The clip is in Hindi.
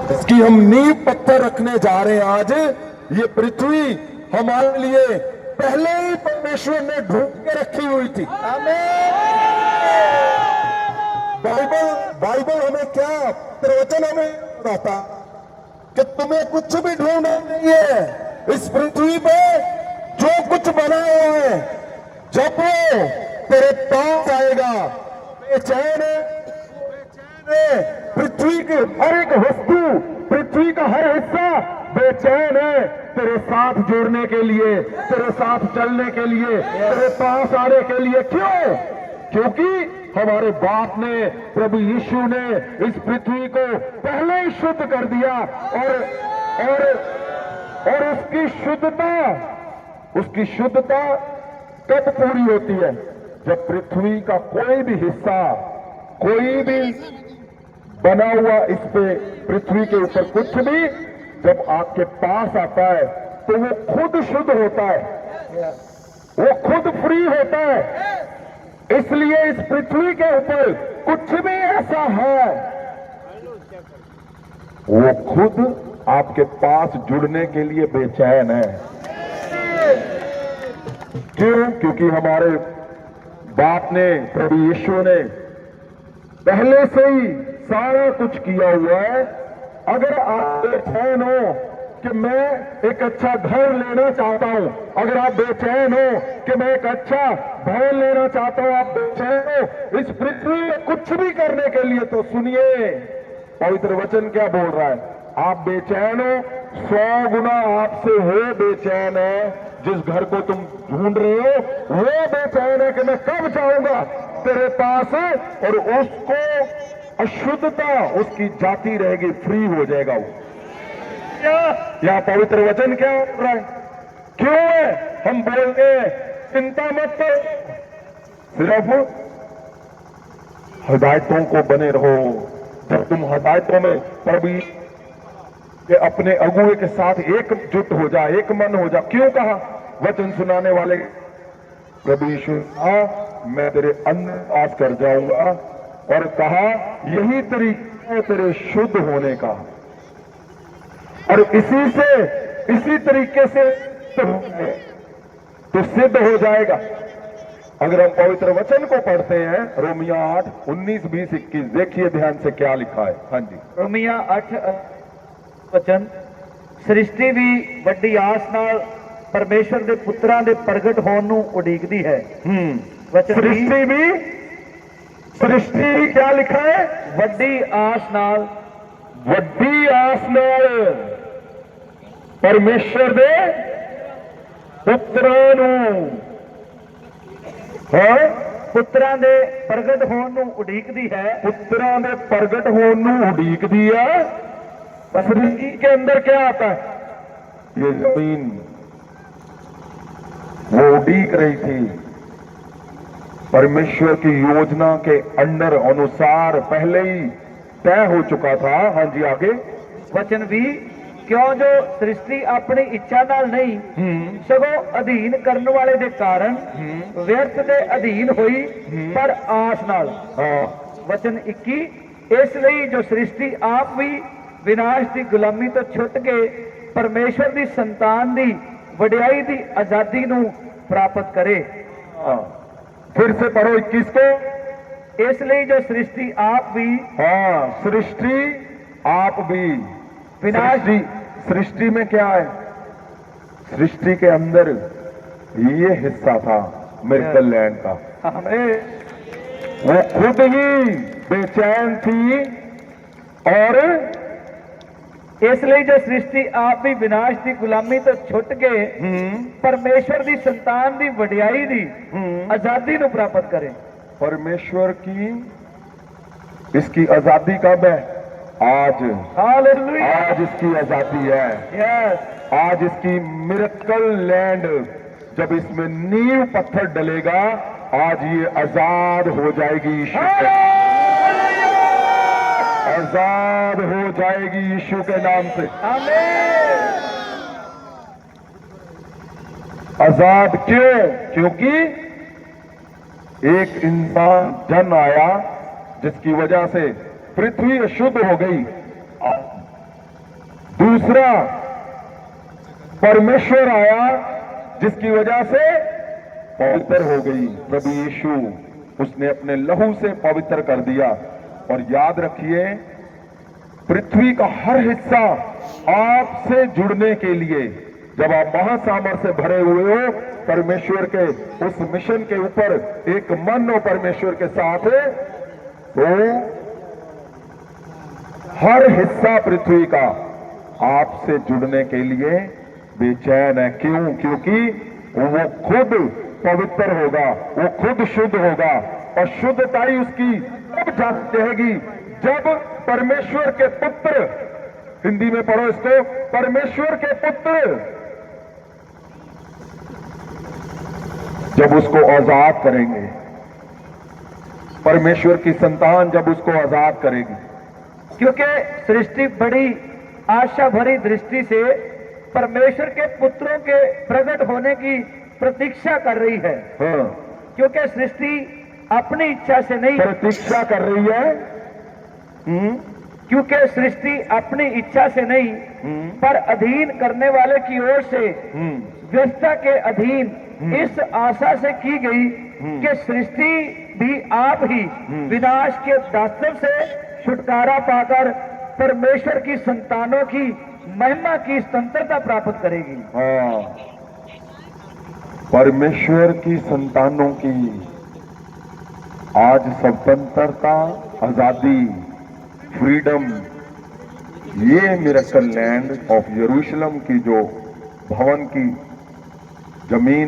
जिसकी हम नींव पत्थर रखने जा रहे हैं आज, ये पृथ्वी हमारे लिए पहले ही परमेश्वर ने ढूंढ के रखी हुई थी। बाइबल हमें क्या, प्रवचन हमें बताता कि तुम्हें कुछ भी ढूंढना नहीं है। इस पृथ्वी पे जो कुछ बना हुआ है, जब वो तेरे पास आएगा, बेचैन है। पृथ्वी की हर एक वस्तु, पृथ्वी का हर हिस्सा बेचैन है तेरे साथ जुड़ने के लिए, तेरे साथ चलने के लिए, तेरे पास आने के लिए। क्यों? क्योंकि हमारे बाप ने, प्रभु यीशु ने इस पृथ्वी को पहले ही शुद्ध कर दिया। और उसकी शुद्धता कब पूरी होती है? जब पृथ्वी का कोई भी हिस्सा, कोई भी बना हुआ इस पे पृथ्वी के ऊपर कुछ भी जब आपके पास आता है तो वो खुद शुद्ध होता है, वो खुद फ्री होता है। इसलिए इस पृथ्वी के ऊपर कुछ भी ऐसा है, वो खुद आपके पास जुड़ने के लिए बेचैन है। क्यों? क्योंकि हमारे बाप ने, प्रभु यीशु ने पहले से ही सारा कुछ किया हुआ है। अगर आप बेचैन हो कि मैं एक अच्छा घर लेना चाहता हूं, अगर आप बेचैन हो कि मैं एक अच्छा भवन लेना चाहता हूं, आप बेचैन हो इस पृथ्वी में कुछ भी करने के लिए, तो सुनिए पवित्र वचन क्या बोल रहा है। आप बेचैन हो, 100 गुना आपसे वो बेचैन है जिस घर को तुम ढूंढ रहे हो। वो बेचैन है कि मैं कब जाऊंगा तेरे पास, और उसको अशुद्धता उसकी जाती रहेगी, फ्री हो जाएगा वो। या पवित्र वचन क्या बोल रहा है? क्यों है हम बोलते हैं चिंता मत करो, सिर्फ हिदायतों को बने रहो। जब तुम हिदायतों में प्रभु के अपने अगुए के साथ एकजुट हो जा, एक मन हो जा। क्यों कहा? वचन सुनाने वाले प्रभु यीशु, मैं तेरे अंदर वास कर जाऊंगा, और कहा यही तरीका है तेरे शुद्ध होने का, और इसी तरीके से तो सिद्ध हो जाएगा। अगर हम पवित्र वचन को पढ़ते हैं, रोमिया 8, 19, 20, 21, देखिए ध्यान से क्या लिखा है। हाँ जी, रोमिया 8 वचन, सृष्टि भी ਵੱਡੀ ਆਸ ਨਾਲ परमेश्वर ਦੇ ਪੁੱਤਰਾਂ ਦੇ ਪ੍ਰਗਟ ਹੋਣ ਨੂੰ ਉਡੀਕਦੀ है। वचन सृष्टि क्या लिखा है? ਵੱਡੀ ਆਸ ਨਾਲ परमेश्वर दे पुत्रां नूं, पुत्रां दे प्रगट होण नूं उਡੀਕਦੀ है। पुत्रां दे प्रगट होण नूं उਡੀਕਦੀ है। सृष्टि के अंदर क्या आता है? ये जमीन वो उड़ीक रही थी परमेश्वर की योजना के अंडर अनुसार, पहले ही तय हो चुका था। हाँ जी, आगे वचन भी, क्यों जो सृष्टि अपनी इच्छा नाल नहीं सगों अधीन करने वाले दे कारण व्यर्थ दे अधीन हुई, पर आस नाल। वचन 21, इसलिए जो सृष्टि आप भी विनाश की गुलामी तो छुट के परमेश्वर की संतान की वडियाई की आजादी नू प्राप्त करे। फिर से पढ़ो 21 को। इसलिए जो सृष्टि आप भी, सृष्टि आप भी विनाश। सृष्टि में क्या है? सृष्टि के अंदर ये हिस्सा था मिरेकल लैंड का। वो खुद ही बेचैन थी, और इसलिए जो सृष्टि आप भी विनाश की गुलामी तो छुट के परमेश्वर की संतान की वडियाई की आजादी को प्राप्त करे। परमेश्वर की इसकी आजादी कब है? आज। हालेलुया। आज इसकी आजादी है। यस। आज इसकी मिरेकल लैंड, जब इसमें नींव पत्थर डलेगा, आज ये आजाद हो जाएगी। आजाद हो जाएगी यीशु के नाम से। आमीन। आजाद क्यों? क्योंकि एक इंसान जन आया जिसकी वजह से पृथ्वी अशुद्ध हो गई। दूसरा परमेश्वर आया जिसकी वजह से पवित्र हो गई प्रभु यीशु, उसने अपने लहू से पवित्र कर दिया। और याद रखिए, पृथ्वी का हर हिस्सा आपसे जुड़ने के लिए, जब आप महासामर्थ से भरे हुए हो, परमेश्वर के उस मिशन के ऊपर एक मन हो परमेश्वर के साथ, तो हर हिस्सा पृथ्वी का आपसे जुड़ने के लिए बेचैन है। क्यों? क्योंकि वो खुद पवित्र होगा, वो खुद शुद्ध होगा, और शुद्धता ही उसकी तब जाएगी जब परमेश्वर के पुत्र, हिंदी में पढ़ो इसको, परमेश्वर के पुत्र जब उसको आजाद करेंगे, परमेश्वर की संतान जब उसको आजाद करेगी। क्योंकि सृष्टि बड़ी आशा भरी दृष्टि से परमेश्वर के पुत्रों के प्रकट होने की प्रतीक्षा कर रही है। हाँ, क्योंकि सृष्टि अपनी इच्छा से नहीं, प्रतीक्षा कर रही है। क्योंकि सृष्टि अपनी इच्छा से नहीं, पर अधीन करने वाले की ओर से व्यवस्था के अधीन इस आशा से की गई कि सृष्टि भी आप ही विनाश के दास्तव से छुटकारा पाकर परमेश्वर की संतानों की महिमा की स्वतंत्रता प्राप्त करेगी। हाँ, परमेश्वर की संतानों की आज स्वतंत्रता, आजादी, फ्रीडम, ये मिरेकल लैंड ऑफ यरूशलेम की जो भवन की जमीन